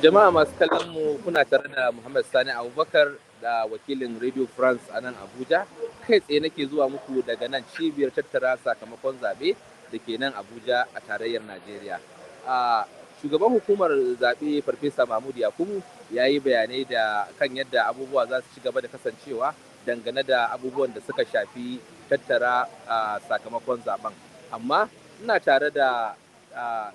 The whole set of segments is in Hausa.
Jama'a masu kallon mu kuna tare da Muhammad Sani Abubakar da wakilin Radio France a nan Abuja. Kai tsaye nake zuwa muku daga nan cibiyar tattara sakamakon zaɓe da ke nan Abuja a tarayyar Najeriya. Shugaban hukumar zaɓe Farfesa Mahmud Yakubu ya yi bayanai da kan yadda abubuwa za su ci gaba da kasancewa dangane da abubuwan da suka shafi tattara sakamakon zaɓen. Amma ina tare da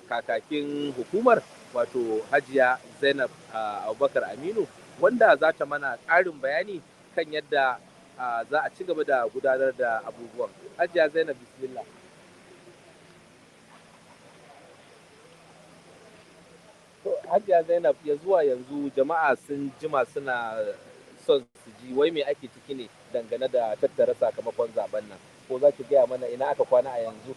kakakin hukumar wato Hajiya Zainab Abubakar Aminu wanda za ta mana ƙarin bayani kan yadda za a ci gaba da gudanar da abubuwan. Hajiya Zainab, bismillah. Hajiya Zainab, ya zuwa yanzu jama'a sun jima suna son su ji wai me ake ciki ne dangane da tattara sakamakon zaben nan, ko za ki gaya mana ina aka kwana a yanzu?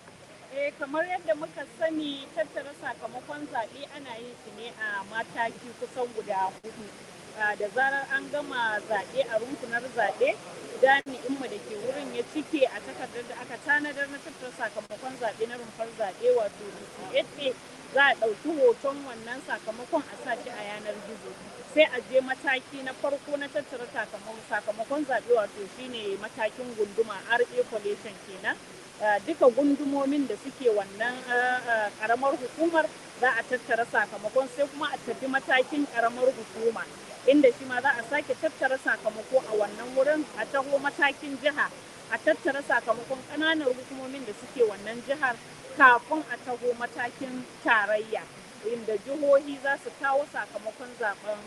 Kamar yadda muka sani tattara sakamakon zaɓe ana yin shi ne a mataki kusan guda hudu. Da zarar an gama zaɓe a rumfunar zaɓe, jami'inmu da ke wurin ya cike a takardar da aka tanadar na tattara sakamakon zaɓe na rumfar zaɓe wato DCSA, za a ɗauki hoton wannan sakamakon a sa shi a yanar gizo. Sai a je mataki na farko na tattara sakamakon zaɓe wato shine matakin gunduma RA collation kenan. Duka gundumomin da suke wannan karamar hukumar za a tattara sakamakon, sai kuma a tafi matakin karamar hukuma inda shi ma za a sake tattara sakamako a wannan wurin, a taho matakin jiha a tattara sakamakon ƙananan hukumomin da suke wannan jihar kafin a taho matakin tarayya inda jihohi za su kawo sakamakon zaben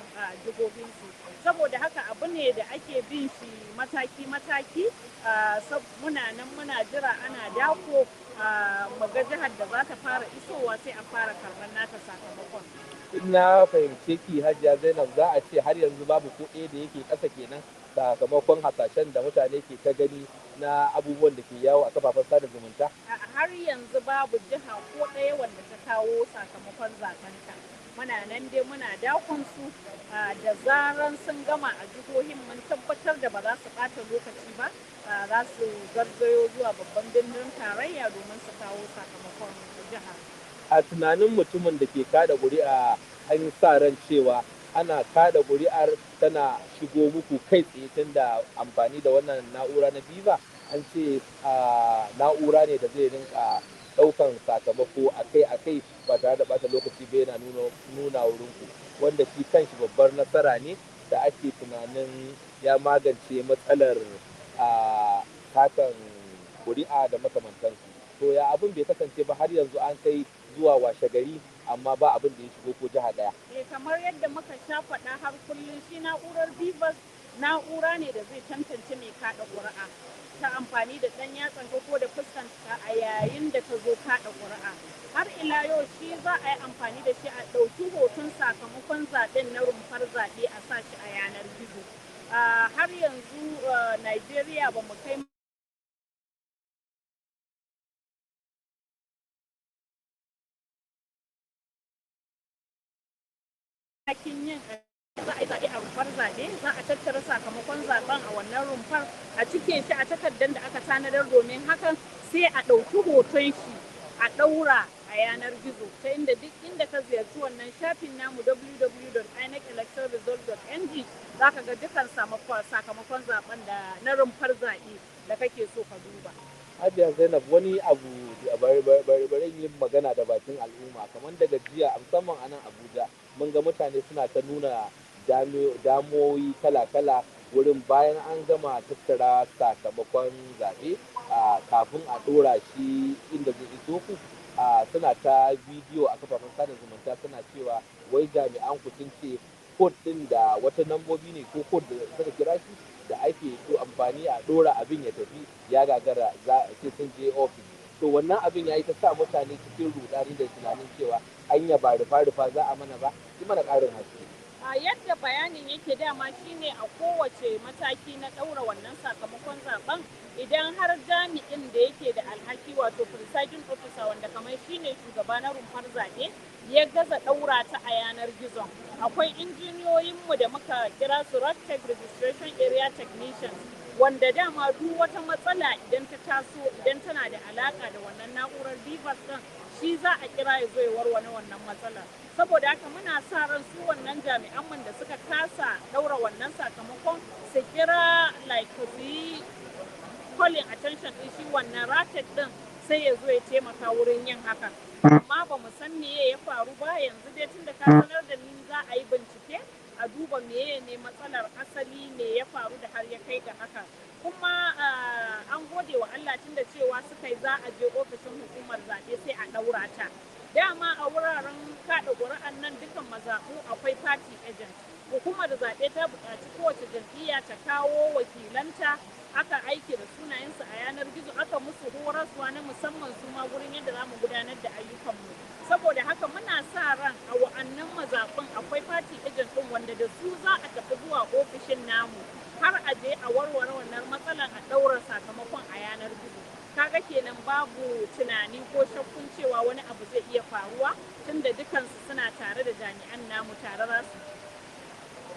jihohinsu. Saboda haka abu ne da ake bin shi mataki-mataki. Muna nan muna jira ana dako muga jihar da za ta fara isowa sai a fara karɓar nata sakamakon. Na fahimce ki Hajiya Zainab, za a ce har yanzu babu ko ɗaya da yake ƙasa kenan sakamakon hasashen da mutane ke ta gani na abubuwan da ke yawo a kafafen sada zumunta? Har yanzu babu jiha ko ɗaya wanda ta kawo sakamakon zaɓenta. Muna nan dai muna dakon su da zaran sun gama a jihohin mun tabbatar da ba za su ɓata lokaci ba, za su garzayo zuwa babban birnin tarayya domin su kawo sakamakon jiha. A tunanin mutumin da ke kada ƙuri'a, an sa ran cewa ana kada ƙuri'ar tana shigo muku kai tsaye tun da amfani da wannan na'ura na Viva. An ce na'ura ne da zai rinka ɗaukan sakamako akai-akai ba tare da ɓata lokaci ba, yana nuna wurinku, wanda shi kanshi babbar nasara ne da ake tunanin ya magance matsalar satan ƙuri'a da makamantansu. To ya abin bai kasance ba har yanzu an kai zuwa washe gari amma ba abin da ya shigo ko jiha ɗaya. Kamar yadda muka sha faɗa har kullum, shi na'urar Vivas na'ura ne da zai tantance mai kaɗa ƙuri'a ta amfani da ɗan yatsan ko da fuskanta a yayin da ta zo kaɗa ƙuri'a. Har ila yau shi za a yi amfani da shi a ɗauki hoton sakamakon zaɓen na rumfar zaɓe a sa shi a yanar gizo. Har yanzu Najeriya ba mu kai matakin yin za a yi zaɓe a rumfar zaɓe, za a tattara sakamakon zaɓen a wannan rumfar, a cike shi a takardar da aka tanadar domin hakan, sai a ɗauki hoton shi a ɗaura a yanar gizo, ta inda duk inda ka ziyarci wannan shafin namu www.inecelectionresult.ng za ka ga dukkan sakamakon zaɓen da na rumfar zaɓe da kake so ka duba. Hajiya Zainab, wani abu bari yin magana da bakin al'umma, kamar daga jiya musamman a nan Abuja mun ga mutane suna ta nuna damuwoyi kala-kala wurin bayan an gama tattara sakamakon zaɓe kafin a ɗora shi inda zai iso ku, suna ta bidiyo a kafafen sada zumunta suna cewa wai jami'an ku sun ce kod ɗin da wata lambobi ne ko kod da suka kira shi da ake amfani a ɗora abin ya tafi ya gagara, za ce sun je ofis. To wannan abin ya yi ta sa mutane cikin rudani da tunanin cewa anya ba rufa-rufa za a mana ba, yi mana ƙarin haske. Yadda bayanin yake dama shine a kowace mataki na ɗaura wannan sakamakon zaben, idan har jami'in da yake da alhaki wato presiding officer wanda kamar shine shugaba na rumfar zaɓe ya gaza ɗaura ta a yanar gizon, akwai injiniyoyinmu da muka kira su road tech registration area technicians wanda dama duk wata matsala idan ta taso idan tana da alaka da wannan na'urar bivas din shi za a kira ya zo ya warware wannan matsalar. Saboda haka muna sa ran su wannan jami'an da suka kasa daura wannan sakamakon su kira like su yi calling attention din shi wannan racket din sai ya zo ya taimaka wurin yin hakan. Amma ba mu san meye ya faru ba yanzu dai tunda ka sanar da ni za a yi bincike a duba meye ne matsalar asali me ya faru da har ya kai ga haka. Kuma an gode wa Allah tunda cewa suka yi za a je ofishin hukumar zaɓe sai a ɗaura ta. Dama a wuraren kaɗa ƙuri'an nan dukan mazaɓu akwai party agent. Hukumar zaɓe ta buƙaci kowace jam'iyya ta kawo wakilanta aka aiki da sunayensu a yanar gizo aka musu horaswa na musamman su ma wurin yadda za mu gudanar da ayyukanmu. Saboda haka muna sa ran a wa'annan mazaɓin akwai party agent ɗin wanda da su za a tafi zuwa ofishin namu har a je a warware wannan matsalan a ɗaura sakamakon a yanar gizo. Kaga kenan babu tunani ko shakkun cewa wani abu zai iya faruwa tunda dukansu suna tare da jami'an namu tare za su.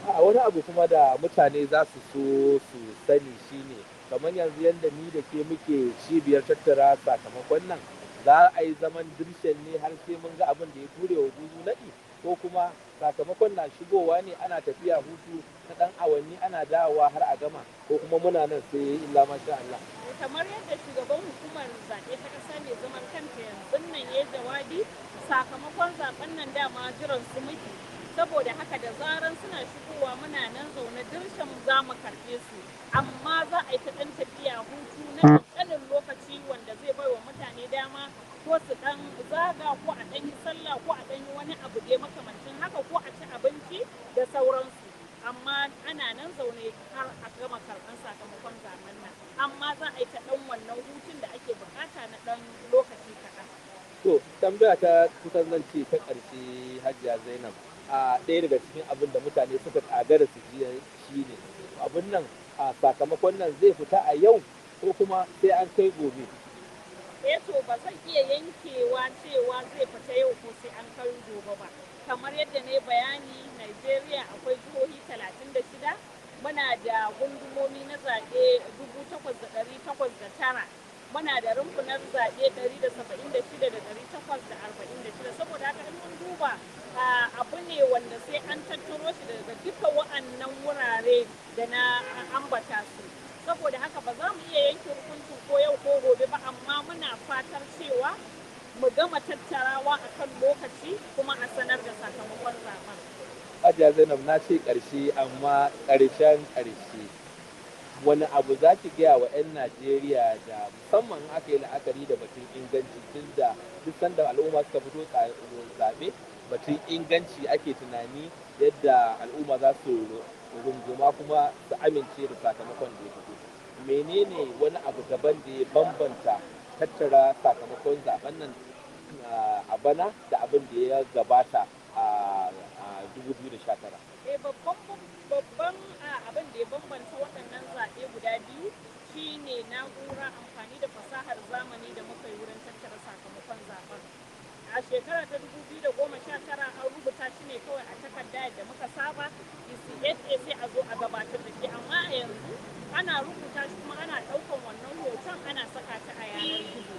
A wani abu kuma da mutane za su so su sani shine kamar yanzu yadda ni da ke muke cibiyar tattara sakamakon nan za a yi zaman dirshen ne har sai mun ga abin da ya ture wa buzu naɗi ko kuma sakamakon na shigowa ne ana tafiya hutu na ɗan awanni ana dawowa har a gama ko kuma muna nan sai illa masha Allah. Kamar yadda shugaban hukumar zaɓe ta ƙasa mai zaman kanta yanzu nan ya jawabi sakamakon zaɓen nan dama jiran su muke. Saboda haka da zaran suna shigowa muna nan zaune dirshan za mu karɓe su amma za a yi ta ɗan tafiya hutu na ƙanƙanin lokaci wanda zai bai wa mutane dama ko su ɗan zaga ko a ɗan yi sallah ko a ɗan yi wani abu dai makamancin haka ko a ci abinci da sauransu amma ana nan zaune har a gama karɓar sakamakon zaben nan amma za a yi ta ɗan wannan hutun da ake bukata na ɗan lokaci kaɗan. To tambaya ta kusan zan ce ta ƙarshe Hajiya Zainab. A ɗaya daga cikin abin da mutane suka ƙagara su ji shi ne abin nan a sakamakon nan zai fita a yau ko kuma sai an kai gobe. To ba zan iya yankewa cewa zai fita yau ko sai an kai gobe ba kamar yadda na yi bayani Najeriya akwai jihohi 36 muna da gundumomi na zaɓe 8,809 muna da rumfunar zaɓe 176,846 saboda haka in mun duba abu ne wanda sai an tattaro shi daga duka wa'annan wurare da na ambata su saboda haka ba za mu iya yanke hukuncin ko yau ko gobe ba amma muna fatar cewa mu gama tattarawa a kan lokaci kuma a sanar da sakamakon zaben. Hajiya Zainab na ce ƙarshe amma ƙarshen ƙarshe wani abu za ki gaya wa 'yan Najeriya da musamman aka yi la'akari da batun inganci tun da duk sanda al'umma suka fito zaɓe batun inganci ake tunani yadda al'umma za su runguma kuma su amince da sakamakon da ya fito. Menene wani abu daban da ya bambanta tattara sakamakon zaben nan a bana da abin da ya gabata a 2019? Babban abin da ya bambanta waɗannan zaɓe guda biyu shine na'ura amfani da fasahar zamani da muka yi wurin tattara sakamakon zaben. A shekara ta 2019 an rubuta shi ne kawai a takarda da muka saba ECSA sai a zo a gabatar da shi amma a yanzu ana rubuta shi kuma ana ɗaukan wannan hoton ana saka ta a yanar gizo.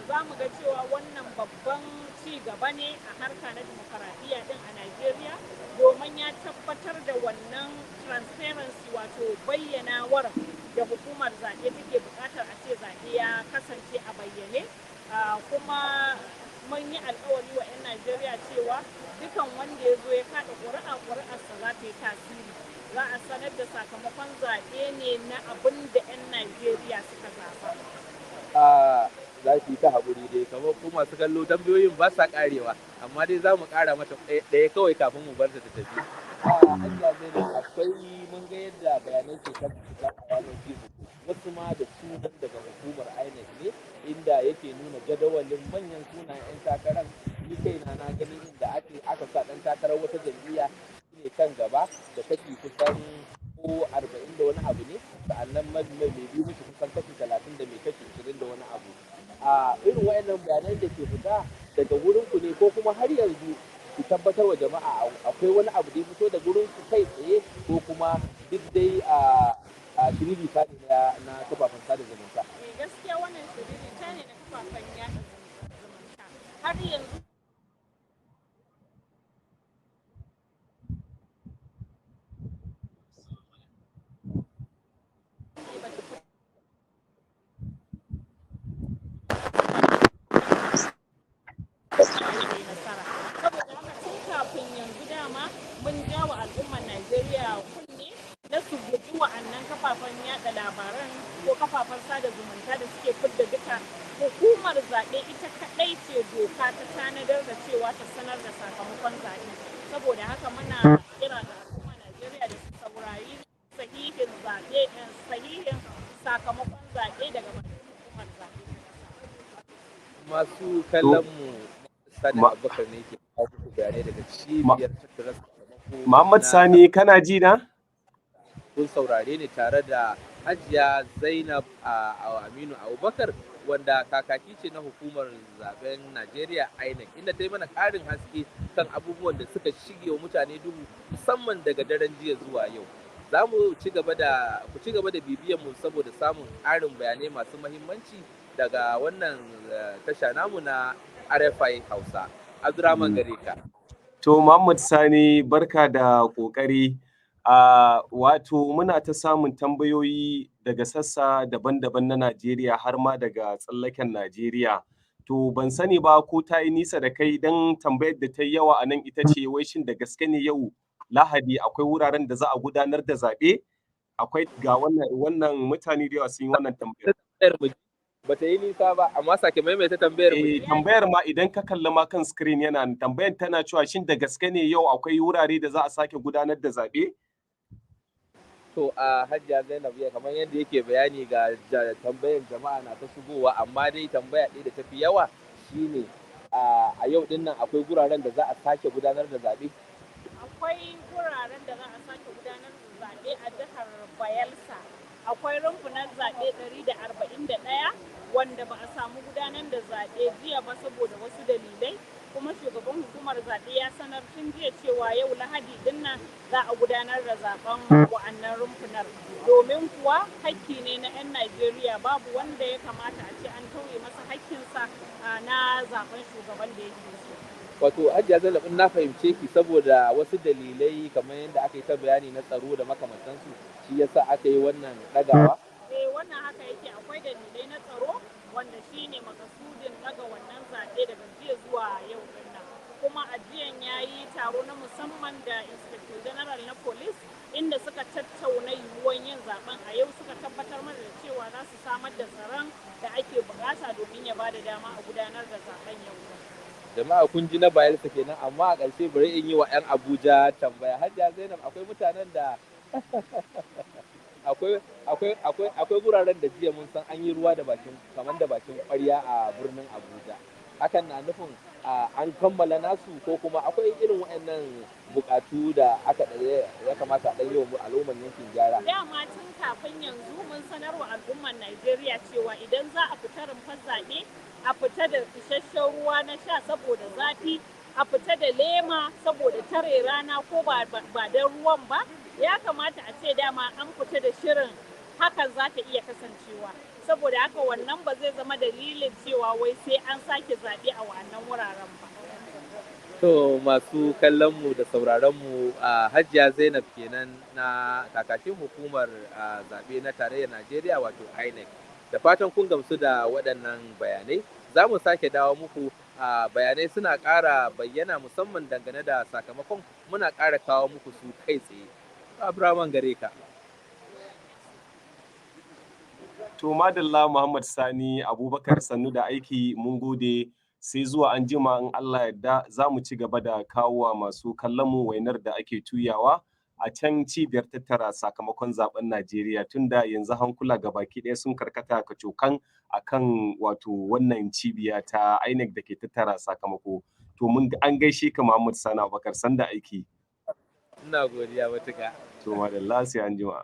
Za mu ga cewa wannan babban ci gaba ne a harka na demokaradiyya din a Najeriya domin ya tabbatar da wannan transparency wato bayyanawar da hukumar zaɓe take buƙatar a ce zaɓe ya kasance a bayyane kuma mun yi alƙawari wa 'yan Najeriya cewa dukan wanda ya zo ya kaɗa ƙuri'arsa za ta yi tasiri za a sanar da sakamakon zaɓe ne na abin da 'yan Najeriya suka zaɓa. Za ki yi ta haƙuri dai kamar ku masu kallo tambayoyin ba sa ƙarewa amma dai za mu ƙara mata ɗaya kawai kafin mu bar ta tafi. Hajiya Zainab akwai mun ga yadda bayanan ke kan fita a yanar gizo wasu ma da sunan daga hukumar INEC ne inda yake nuna jadawalin manyan sunayen 'yan takarar ni kaina na ganin inda aka sa ɗan takarar wata jam'iyya ne kan gaba da kashi kusan ko 40 da wani abu ne sa'annan mai biyu mishi kusan kashi 30 da mai kashi 20 da wani abu. Irin wayannan bayanan da ke fita daga wurin ku ne ko kuma har yanzu ku tabbatar wa jama'a akwai wani abu da ya fito da gurin ku kai tsaye ko kuma duk dai shiririta ne na kafafen sada zumunta. Gaskiya wannan shiririta ne na kafafen yaɗa zumunta. Har yanzu nasara. Saboda haka tun kafin yanzu dama mun ja wa al'ummar Najeriya kunne na su guji wa'annan kafafen yaɗa labaran ko kafafen sada zumunta da suke fidda duka. Hukumar zaɓe ita kaɗai ce doka ta tanadar da cewa ta sanar da sakamakon zaɓe. Saboda haka muna kira ga al'ummar Najeriya da su saurari sahihin sakamakon zaɓe daga hukumar zaɓe. Masu kallon mu Sani Abubakar ne ke kawo muku bayanai daga cibiyar tattara sakamako. Muhammad Sani kana ji na? Kun saurare ni tare da Hajiya Zainab Aminu Abubakar wanda kakaki ce na hukumar zaben Najeriya INEC, inda ta yi mana ƙarin haske kan abubuwan da suka shige wa mutane duhu musamman daga daren jiya zuwa yau. Za mu ku ci gaba da bibiyan mu saboda samun ƙarin bayanai masu mahimmanci daga wannan tasha namu na RFI Hausa. Abdurrahman gare ka. To Muhammad Sani barka da ƙoƙari. Wato muna ta samun tambayoyi daga sassa daban-daban na Najeriya har ma daga tsallaken Najeriya. To ban sani ba ko ta yi nisa da kai don tambayar da ta yi yawa a nan ita ce wai shin da gaske ne yau Lahadi akwai wuraren da za a gudanar da zaɓe? Akwai ga wannan mutane da yawa sun yi wannan tambayar. Ba ta yi nisa ba, amma sake maimaita tambayar mu. Tambayar ma idan ka kalli ma kan screen yana tambayar tana cewa shin da gaske ne yau akwai wurare da za a sake gudanar da zaɓe? To a Hajiya Zainab kamar yadda yake bayani ga tambayar jama'a na ta shigowa, amma dai tambaya ɗaya da ta fi yawa shine a yau din nan akwai guraren da za a sake gudanar da zaɓe? Akwai wuraren da za a sake gudanar da zaɓe a jihar Bayelsa. Akwai rumfunan zaɓe 141 wanda ba a samu gudanar da zaɓe jiya ba saboda wasu dalilai. Kuma shugaban hukumar zaɓe ya sanar tun jiya cewa yau Lahadi din nan za a gudanar da zaɓen wa'annan rumfunar. Domin kuwa hakki ne na 'yan Najeriya, babu wanda ya kamata a ce an tauye masa hakkinsa na zaɓen shugaban da yake so. Wato Hajiya Zainab na fahimce ki saboda wasu dalilai kamar yadda aka yi ta bayani na tsaro da makamantansu shi yasa aka yi wannan ɗagawa? Wannan haka yake, akwai dalilai na tsaro wanda shi ne makasudin ɗaga wannan zaɓe daga jiya zuwa yau ɗin nan. Kuma a jiyan ya yi taro na musamman da Inspector General na Police inda suka tattauna yiwuwan yin zaɓen a yau, suka tabbatar mana da cewa za su samar da tsaron da ake buƙata domin ya ba da dama a gudanar da zaɓen yau. Jama'a kun ji na Bayelsa kenan, amma a ƙarshe bari in yi wa 'yan Abuja tambaya. Hajiya Zainab akwai mutanen da akwai guraren da jiya mun san an yi ruwa da bakin ƙwarya a birnin Abuja. Hakan na nufin an kammala nasu ko kuma akwai irin waɗannan buƙatu da ya kamata a ɗan yi wa al'ummar yankin gyara. Dama tun kafin yanzu mun sanar wa al'ummar Najeriya cewa idan za a fita rumfar zaɓe a fita da isasshen ruwa na sha saboda zafi, a fita da lema saboda tare rana ko ba don ruwan ba. Ya kamata a ce dama an fita da shirin hakan za ta iya kasancewa. Saboda haka wannan ba zai zama dalilin cewa wai sai an sake zaɓe a wannan wuraren ba. To masu kallon mu da sauraron mu Hajiya Zainab kenan na kakakin hukumar zaɓe na tarayyar Najeriya wato INEC. Da fatan kun gamsu da waɗannan bayanai. Za mu sake dawo muku bayanai suna ƙara bayyana musamman dangane da sakamakon muna ƙara kawo muku su kai tsaye. Abraman gare ka. To madalla Muhammad Sani Abubakar sannu da aiki, mun gode, sai zuwa an jima in Allah yarda za mu ci gaba da kawo masu kallon mu wainar da ake tuyawa a can cibiyar tattara sakamakon zaben Najeriya, tunda yanzu hankula gabaki ɗaya sun karkata kacokan akan wato wannan cibiya ta INEC da ke tattara sakamako. To an gaishe ka Muhammad Sani Abubakar sanda aiki. Ina godiya matuƙa. To madalla sai an jima.